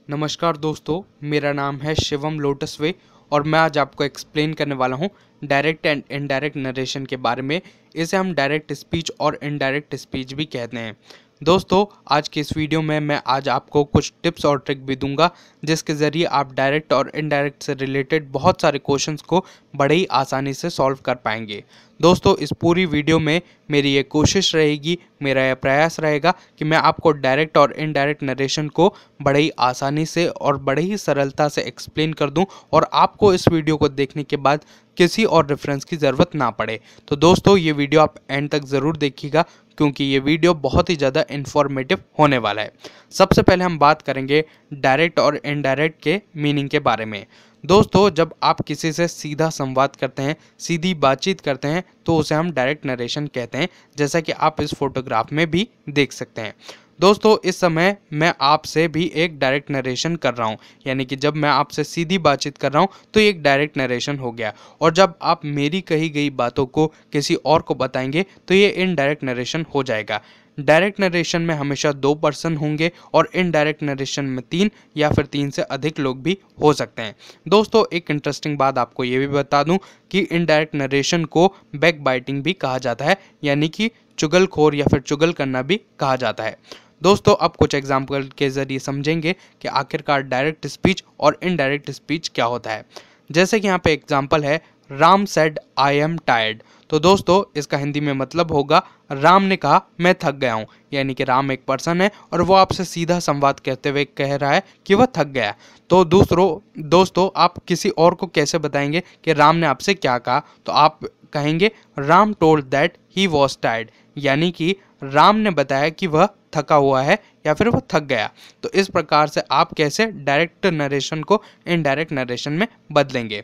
नमस्कार दोस्तों, मेरा नाम है शिवम लोटसवे और मैं आज आपको एक्सप्लेन करने वाला हूँ डायरेक्ट एंड इनडायरेक्ट नरेशन के बारे में। इसे हम डायरेक्ट स्पीच और इनडायरेक्ट स्पीच भी कहते हैं। दोस्तों, आज के इस वीडियो में मैं आज आपको कुछ टिप्स और ट्रिक भी दूंगा जिसके ज़रिए आप डायरेक्ट और इनडायरेक्ट से रिलेटेड बहुत सारे क्वेश्चंस को बड़े ही आसानी से सॉल्व कर पाएंगे। दोस्तों, इस पूरी वीडियो में मेरी ये कोशिश रहेगी, मेरा यह प्रयास रहेगा कि मैं आपको डायरेक्ट और इनडायरेक्ट नरेशन को बड़े ही आसानी से और बड़े ही सरलता से एक्सप्लेन कर दूं और आपको इस वीडियो को देखने के बाद किसी और रेफरेंस की ज़रूरत ना पड़े। तो दोस्तों, ये वीडियो आप एंड तक ज़रूर देखिएगा क्योंकि ये वीडियो बहुत ही ज़्यादा इन्फॉर्मेटिव होने वाला है। सबसे पहले हम बात करेंगे डायरेक्ट और इनडायरेक्ट के मीनिंग के बारे में। दोस्तों, जब आप किसी से सीधा संवाद करते हैं, सीधी बातचीत करते हैं, तो उसे हम डायरेक्ट नरेशन कहते हैं, जैसा कि आप इस फोटोग्राफ में भी देख सकते हैं। दोस्तों, इस समय मैं आपसे भी एक डायरेक्ट नरेशन कर रहा हूँ, यानी कि जब मैं आपसे सीधी बातचीत कर रहा हूँ तो ये एक डायरेक्ट नरेशन हो गया, और जब आप मेरी कही गई बातों को किसी और को बताएंगे तो ये इनडायरेक्ट नरेशन हो जाएगा। डायरेक्ट नरेशन में हमेशा 2 पर्सन होंगे और इनडायरेक्ट नरेशन में 3 या फिर 3 से अधिक लोग भी हो सकते हैं। दोस्तों, एक इंटरेस्टिंग बात आपको ये भी बता दूं कि इनडायरेक्ट नरेशन को बैक बाइटिंग भी कहा जाता है, यानी कि चुगलखोर या फिर चुगल करना भी कहा जाता है। दोस्तों, अब कुछ एग्जाम्पल के ज़रिए समझेंगे कि आखिरकार डायरेक्ट स्पीच और इनडायरेक्ट स्पीच क्या होता है। जैसे कि यहाँ पे एग्जाम्पल है, Ram said I am tired. तो दोस्तों, इसका हिंदी में मतलब होगा राम ने कहा मैं थक गया हूँ, यानी कि राम एक पर्सन है और वो आपसे सीधा संवाद करते हुए कह रहा है कि वह थक गया। तो दोस्तों, आप किसी और को कैसे बताएंगे कि राम ने आपसे क्या कहा? तो आप कहेंगे Ram told that he was tired, यानी कि राम ने बताया कि वह थका हुआ है या फिर वह थक गया। तो इस प्रकार से आप कैसे डायरेक्ट नरेशन को इनडायरेक्ट नरेशन में बदलेंगे।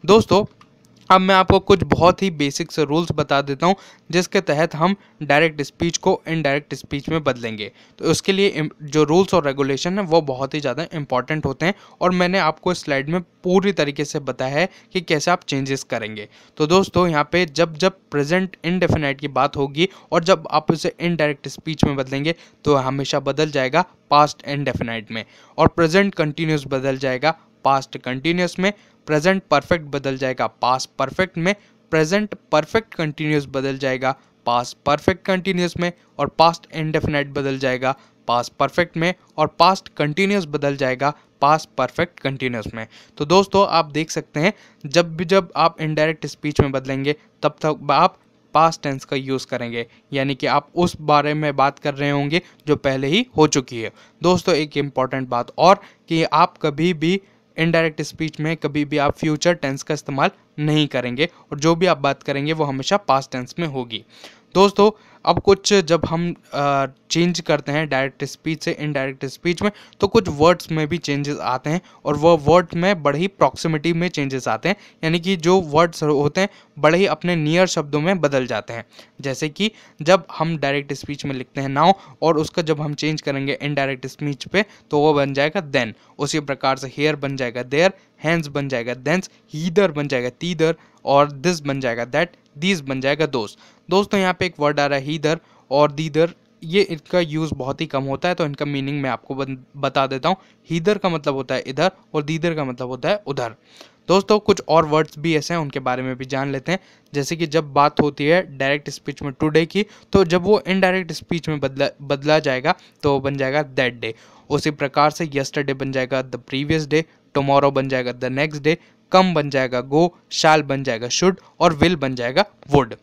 दोस्तों, अब मैं आपको कुछ बहुत ही बेसिक से रूल्स बता देता हूं जिसके तहत हम डायरेक्ट स्पीच को इनडायरेक्ट स्पीच में बदलेंगे। तो उसके लिए जो रूल्स और रेगुलेशन है वो बहुत ही ज़्यादा इंपॉर्टेंट होते हैं और मैंने आपको इस स्लाइड में पूरी तरीके से बताया है कि कैसे आप चेंजेस करेंगे। तो दोस्तों, यहाँ पे जब जब प्रेजेंट इंडेफिनाइट की बात होगी और जब आप उसे इनडायरेक्ट स्पीच में बदलेंगे तो हमेशा बदल जाएगा पास्ट इंडेफिनाइट में, और प्रेजेंट कंटिन्यूस बदल जाएगा पास्ट कंटिन्यूस में, प्रेजेंट परफेक्ट बदल जाएगा पास्ट परफेक्ट में, प्रेजेंट परफेक्ट कंटिन्यूस बदल जाएगा पास्ट परफेक्ट कंटिन्यूस में, और पास्ट इंडेफिनाइट बदल जाएगा पास्ट परफेक्ट में, और पास्ट कंटिन्यूस बदल जाएगा पास्ट परफेक्ट कंटिन्यूस में। तो दोस्तों, आप देख सकते हैं जब आप इनडायरेक्ट स्पीच में बदलेंगे तब तक आप पास्ट टेंस का यूज़ करेंगे, यानी कि आप उस बारे में बात कर रहे होंगे जो पहले ही हो चुकी है। दोस्तों, एक इम्पॉर्टेंट बात और कि आप कभी भी इनडायरेक्ट स्पीच में कभी भी आप फ्यूचर टेंस का इस्तेमाल नहीं करेंगे और जो भी आप बात करेंगे वो हमेशा पास्ट टेंस में होगी। दोस्तों, अब कुछ जब हम चेंज करते हैं डायरेक्ट स्पीच से इनडायरेक्ट स्पीच में तो कुछ वर्ड्स में भी चेंजेस आते हैं और वो वर्ड में बड़े ही प्रॉक्सिमिटी में चेंजेस आते हैं, यानी कि जो वर्ड्स होते हैं बड़े ही अपने नियर शब्दों में बदल जाते हैं। जैसे कि जब हम डायरेक्ट स्पीच में लिखते हैं नाउ और उसका जब हम चेंज करेंगे इनडायरेक्ट स्पीच पे तो वो बन जाएगा देन। उसी प्रकार से हेयर बन जाएगा देयर, हैंड्स बन जाएगा देंस, हीदर बन जाएगा तीदर, और दिस बन जाएगा दैट, दीज बन जाएगा दोस्त। दोस्तों, यहाँ पे एक वर्ड आ रहा है हीदर और दीदर, ये इनका यूज़ बहुत ही कम होता है तो इनका मीनिंग मैं आपको बता देता हूँ। हीदर का मतलब होता है इधर और दीदर का मतलब होता है उधर। दोस्तों, कुछ और वर्ड्स भी ऐसे हैं, उनके बारे में भी जान लेते हैं। जैसे कि जब बात होती है डायरेक्ट स्पीच में टुडे की, तो जब वो इनडायरेक्ट स्पीच में बदला जाएगा तो बन जाएगा दैट डे। उसी प्रकार से यस्टरडे बन जाएगा द प्रीवियस डे, टुमारो बन जाएगा द नेक्स्ट डे, कम बन जाएगा गो, शाल बन जाएगा शुड, और विल बन जाएगा वुड।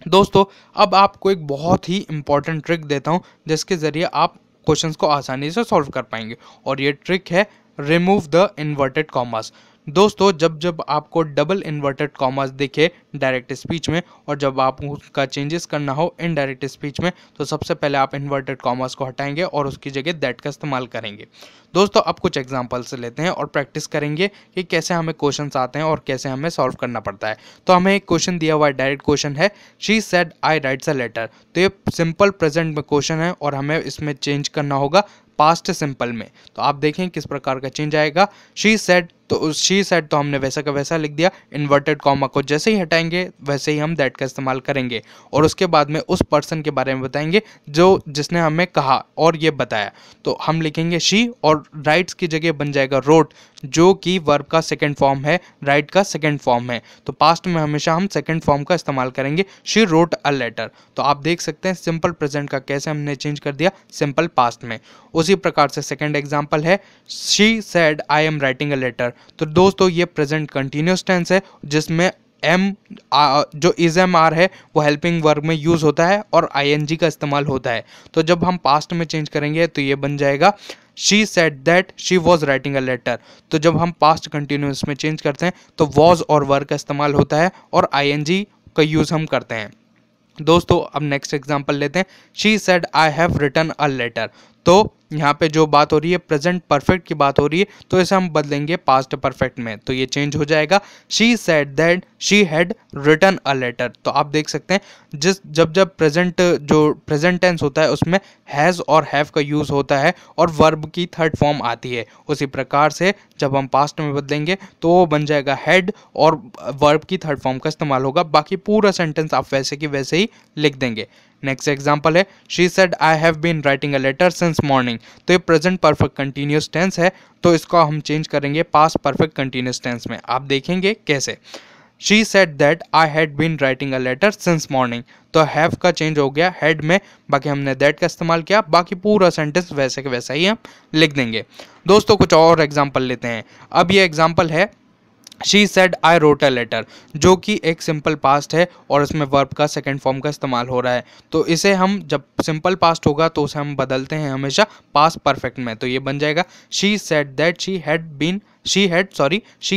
दोस्तों, अब आपको एक बहुत ही इंपॉर्टेंट ट्रिक देता हूं जिसके ज़रिए आप क्वेश्चंस को आसानी से सॉल्व कर पाएंगे, और ये ट्रिक है रिमूव द इन्वर्टेड कॉमास। दोस्तों, जब जब आपको डबल इन्वर्टेड कॉमास दिखे डायरेक्ट स्पीच में और जब आप उसका चेंजेस करना हो इनडायरेक्ट स्पीच में तो सबसे पहले आप इन्वर्टेड कॉमास को हटाएंगे और उसकी जगह दैट का इस्तेमाल करेंगे। दोस्तों, अब कुछ एग्जांपल्स लेते हैं और प्रैक्टिस करेंगे कि कैसे हमें क्वेश्चंस आते हैं और कैसे हमें सॉल्व करना पड़ता है। तो हमें एक क्वेश्चन दिया हुआ है, डायरेक्ट क्वेश्चन है, she said I writes a letter. तो ये सिंपल प्रेजेंट में क्वेश्चन है और हमें इसमें चेंज करना होगा पास्ट सिंपल में। तो आप देखें किस प्रकार का चेंज आएगा। शी सेड तो शी सेड तो हमने वैसा का वैसा लिख दिया, इन्वर्टेड कॉमा को जैसे ही हटाएंगे वैसे ही हम दैट का इस्तेमाल करेंगे और उसके बाद में उस पर्सन के बारे में बताएंगे जिसने हमें कहा और ये बताया। तो हम लिखेंगे शी और राइट्स की जगह बन जाएगा रोट, जो कि वर्ब का सेकंड फॉर्म है, राइट का सेकंड फॉर्म है। तो पास्ट में हमेशा हम सेकंड फॉर्म का इस्तेमाल करेंगे, शी रोट अ लेटर। तो आप देख सकते हैं सिंपल प्रेजेंट का कैसे हमने चेंज कर दिया सिंपल पास्ट में। उसी प्रकार से सेकंड एग्जांपल है she said I am writing a letter. तो दोस्तों ये प्रेजेंट कंटिन्यूस टेंस है जिसमें एम जो इज एम आर है वो हेल्पिंग वर्ब में यूज होता है और आईएनजी का इस्तेमाल होता है। तो जब हम पास्ट में चेंज करेंगे तो ये बन जाएगा she said that she was writing a letter. तो जब हम पास्ट कंटिन्यूस में चेंज करते हैं तो वॉज और वर्ब का इस्तेमाल होता है और आईएनजी का यूज हम करते हैं। दोस्तों अब नेक्स्ट एग्जांपल लेते हैं, she said I have written a letter. तो यहाँ पे जो बात हो रही है प्रेजेंट परफेक्ट की बात हो रही है, तो इसे हम बदलेंगे पास्ट परफेक्ट में, तो ये चेंज हो जाएगा she said that she had written a letter. तो आप देख सकते हैं जब प्रेजेंट टेंस होता है उसमें हैज़ और हैव का यूज़ होता है और वर्ब की थर्ड फॉर्म आती है। उसी प्रकार से जब हम पास्ट में बदलेंगे तो वो बन जाएगा हैड और वर्ब की थर्ड फॉर्म का इस्तेमाल होगा। बाकी पूरा सेंटेंस आप वैसे की वैसे ही लिख देंगे। नेक्स्ट एग्जांपल है she said I have been writing a letter since morning. तो ये प्रेजेंट परफेक्ट कंटिन्यूस टेंस है, तो इसको हम चेंज करेंगे पास्ट परफेक्ट कंटिन्यूस टेंस में। आप देखेंगे कैसे। She said that I had been writing a letter since morning. तो हैव का चेंज हो गया हैड में, बाकी हमने दैट का इस्तेमाल किया, बाकी पूरा सेंटेंस वैसे के वैसा ही हम लिख देंगे। दोस्तों कुछ और एग्जाम्पल लेते हैं। अब ये एग्जाम्पल है she said I wrote a letter, जो कि एक सिंपल पास्ट है और इसमें वर्ब का सेकंड फॉर्म का इस्तेमाल हो रहा है। तो इसे हम जब सिंपल पास्ट होगा तो उसे हम बदलते हैं हमेशा पास्ट परफेक्ट में। तो ये बन जाएगा she said that she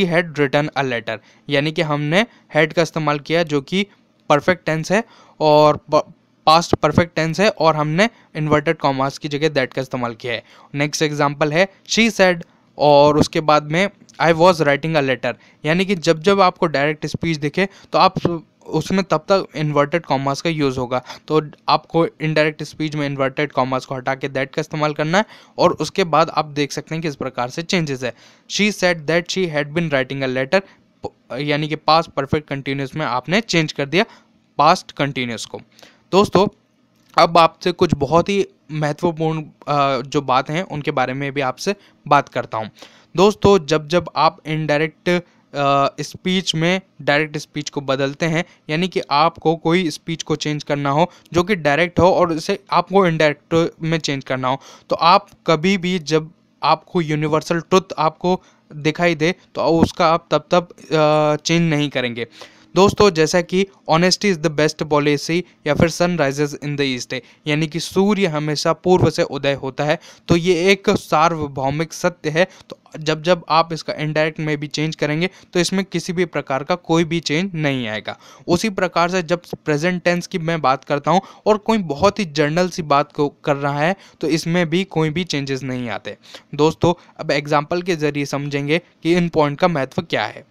had written a letter. यानी कि हमने हैड का इस्तेमाल किया जो कि परफेक्ट टेंस है और पास्ट परफेक्ट टेंस है और हमने इन्वर्टेड कॉमास की जगह दैट का इस्तेमाल किया है। नेक्स्ट एग्जांपल है शी सेड और उसके बाद में I was writing a letter. यानी कि जब आपको डायरेक्ट स्पीच दिखे तो आप उसमें तब तक इन्वर्टेड कॉमास का यूज़ होगा। तो आपको इनडायरेक्ट स्पीच में इन्वर्टेड कॉमास को हटा के दैट का इस्तेमाल करना है और उसके बाद आप देख सकते हैं कि इस प्रकार से चेंजेस है। She said that she had been writing a letter, यानी कि पास्ट परफेक्ट कंटिन्यूस में आपने चेंज कर दिया पास्ट कंटिन्यूस को। दोस्तों अब आपसे कुछ बहुत ही महत्वपूर्ण जो बात हैं उनके बारे में भी आपसे बात करता हूं। दोस्तों जब आप इनडायरेक्ट स्पीच में डायरेक्ट स्पीच को बदलते हैं, यानी कि आपको कोई स्पीच को चेंज करना हो जो कि डायरेक्ट हो और इसे आपको इनडायरेक्ट में चेंज करना हो, तो आप कभी भी जब आपको यूनिवर्सल ट्रुथ आपको दिखाई दे तो उसका आप तब चेंज नहीं करेंगे। दोस्तों जैसा कि honesty is the best policy या फिर sun rises in the east है, यानी कि सूर्य हमेशा पूर्व से उदय होता है। तो ये एक सार्वभौमिक सत्य है। तो जब आप इसका इनडायरेक्ट में भी चेंज करेंगे तो इसमें किसी भी प्रकार का कोई भी चेंज नहीं आएगा। उसी प्रकार से जब प्रेजेंट टेंस की मैं बात करता हूँ और कोई बहुत ही जनरल सी बात को कर रहा है तो इसमें भी कोई भी चेंजेस नहीं आते। दोस्तों अब एग्जाम्पल के जरिए समझेंगे कि इन पॉइंट का महत्व क्या है।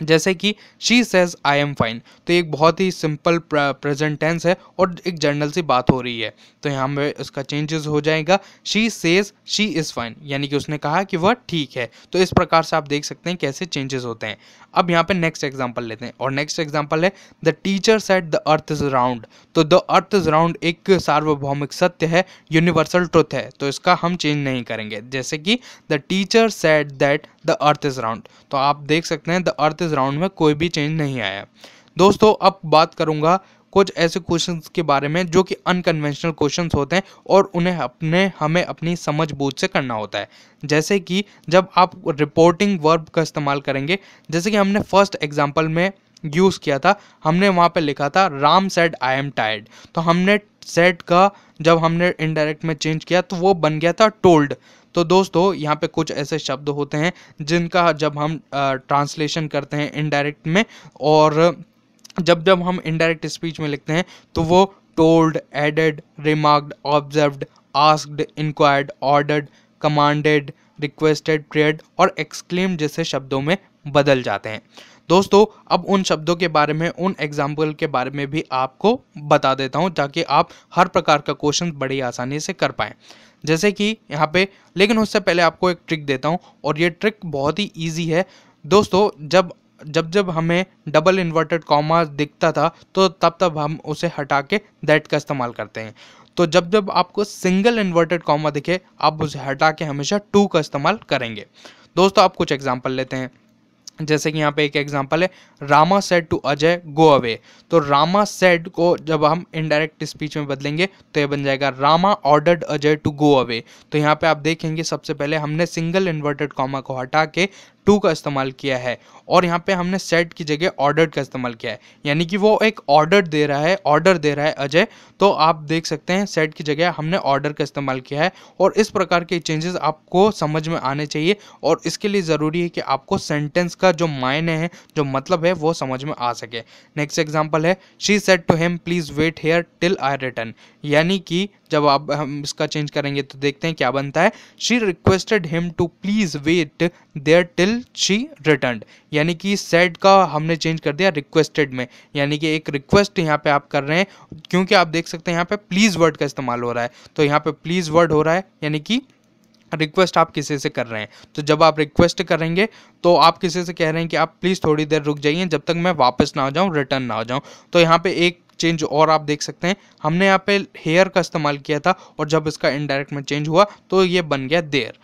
जैसे कि she says I am fine, तो एक बहुत ही सिंपल प्रेजेंट टेंस है और एक जनरल सी बात हो रही है, तो यहाँ में उसका चेंजेस हो जाएगा she says she is fine, यानी कि उसने कहा कि वह ठीक है। तो इस प्रकार से आप देख सकते हैं कैसे चेंजेस होते हैं। अब यहाँ पे नेक्स्ट एग्जांपल लेते हैं और नेक्स्ट एग्जांपल है the teacher said the earth is round. तो द अर्थ इज राउंड एक सार्वभौमिक सत्य है, यूनिवर्सल ट्रुथ है, तो इसका हम चेंज नहीं करेंगे। जैसे कि the teacher said that the earth is round, तो आप देख सकते हैं द अर्थ इज राउंड में कोई भी चेंज नहीं आया। दोस्तों अब बात करूंगा कुछ ऐसे क्वेश्चंस के बारे में जो कि अनकन्वेंशनल क्वेश्चंस होते हैं और उन्हें हमें अपनी समझ बूझ से करना होता है। जैसे कि जब आप रिपोर्टिंग वर्ब का इस्तेमाल करेंगे, जैसे कि हमने फर्स्ट एग्जांपल में यूज़ किया था, हमने वहाँ पे लिखा था Ram said I am tired. तो हमने सेड का जब हमने इनडायरेक्ट में चेंज किया तो वो बन गया था टोल्ड। तो दोस्तों यहाँ पे कुछ ऐसे शब्द होते हैं जिनका जब हम ट्रांसलेशन करते हैं इनडायरेक्ट में और जब हम इनडायरेक्ट स्पीच में लिखते हैं तो वो told, added, remarked, observed, asked, inquired, ordered, commanded, requested, prayed और एक्सक्लेम्ड जैसे शब्दों में बदल जाते हैं। दोस्तों अब उन शब्दों के बारे में, उन एग्जाम्पल के बारे में भी आपको बता देता हूं ताकि आप हर प्रकार का क्वेश्चन बड़ी आसानी से कर पाएं। जैसे कि यहाँ पे, लेकिन उससे पहले आपको एक ट्रिक देता हूँ और ये ट्रिक बहुत ही ईजी है दोस्तों। जब हमें डबल इन्वर्टेड कॉमा दिखता था तो तब हम उसे हटा के दैट का इस्तेमाल करते हैं। तो जब आपको सिंगल इन्वर्टेड कॉमा दिखे आप उसे हटा के हमेशा टू का इस्तेमाल करेंगे। दोस्तों आप कुछ एग्जांपल लेते हैं, जैसे कि यहाँ पे एक एग्जांपल है, Rama said to Ajay go away. तो रामा सेड को जब हम इनडायरेक्ट स्पीच में बदलेंगे तो ये बन जाएगा Rama ordered Ajay to go away. तो यहाँ पे आप देखेंगे सबसे पहले हमने सिंगल इन्वर्टेड कॉमा को हटा के टू का इस्तेमाल किया है और यहाँ पे हमने सेड की जगह ऑर्डर्ड का इस्तेमाल किया है, यानी कि वो एक ऑर्डर दे रहा है अजय। तो आप देख सकते हैं सेड की जगह हमने ऑर्डर का इस्तेमाल किया है। और इस प्रकार के चेंजेस आपको समझ में आने चाहिए और इसके लिए ज़रूरी है कि आपको सेंटेंस का जो मायने है, जो मतलब है, वो समझ में आ सके। नेक्स्ट एग्जांपल है, she said to him please wait here till I return. यानी कि जब आप हम इसका चेंज करेंगे तो देखते हैं क्या बनता है, she requested him to please wait there till she returned. यानी कि सेड का हमने चेंज कर दिया रिक्वेस्टेड में, यानी कि एक रिक्वेस्ट यहाँ पे आप कर रहे हैं, क्योंकि आप देख सकते हैं यहाँ पे प्लीज वर्ड का इस्तेमाल हो रहा है। तो यहाँ पे प्लीज वर्ड हो रहा है, यानी कि रिक्वेस्ट आप किसी से कर रहे हैं। तो जब आप रिक्वेस्ट करेंगे तो आप किसी से कह रहे हैं कि आप प्लीज़ थोड़ी देर रुक जाइए जब तक मैं वापस ना आ जाऊं, रिटर्न ना हो जाऊं। तो यहाँ पे एक चेंज और आप देख सकते हैं, हमने यहाँ पे हेयर का इस्तेमाल किया था और जब इसका इनडायरेक्ट में चेंज हुआ तो ये बन गया देयर।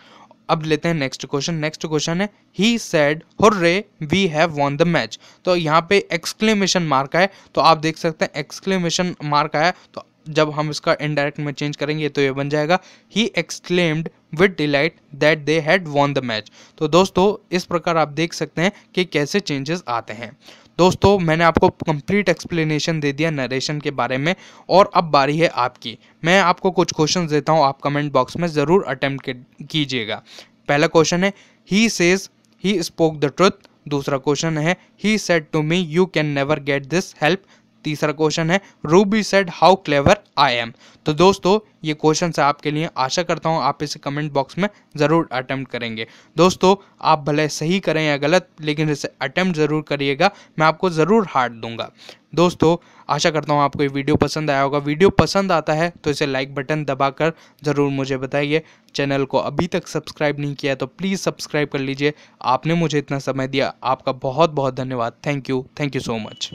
अब लेते हैं नेक्स्ट क्वेश्चन। नेक्स्ट क्वेश्चन है, he said hurray we have won the match. तो यहाँ पे एक्सक्लेमेशन मार्क है, तो आप देख सकते हैं एक्सक्लेमेशन मार्क आया, तो जब हम इसका इनडायरेक्ट में चेंज करेंगे तो ये बन जाएगा he exclaimed with delight that they had von the match. तो दोस्तों इस प्रकार आप देख सकते हैं कि कैसे चेंजेस आते हैं। दोस्तों मैंने आपको कंप्लीट एक्सप्लेनेशन दे दिया नरेशन के बारे में और अब बारी है आपकी। मैं आपको कुछ क्वेश्चन देता हूँ, आप कमेंट बॉक्स में ज़रूर अटेम्प्ट कीजिएगा। पहला क्वेश्चन है, he says he spoke the truth. दूसरा क्वेश्चन है, he said to me you can never get this help. तीसरा क्वेश्चन है, Ruby said how clever I am. तो दोस्तों ये क्वेश्चन है आपके लिए, आशा करता हूँ आप इसे कमेंट बॉक्स में ज़रूर अटेम्प्ट करेंगे। दोस्तों आप भले सही करें या गलत, लेकिन इसे अटेम्प्ट ज़रूर करिएगा, मैं आपको ज़रूर हार्ट दूंगा। दोस्तों आशा करता हूँ आपको ये वीडियो पसंद आया होगा। वीडियो पसंद आता है तो इसे लाइक बटन दबाकर ज़रूर मुझे बताइए। चैनल को अभी तक सब्सक्राइब नहीं किया तो प्लीज़ सब्सक्राइब कर लीजिए। आपने मुझे इतना समय दिया, आपका बहुत बहुत धन्यवाद। Thank you so much.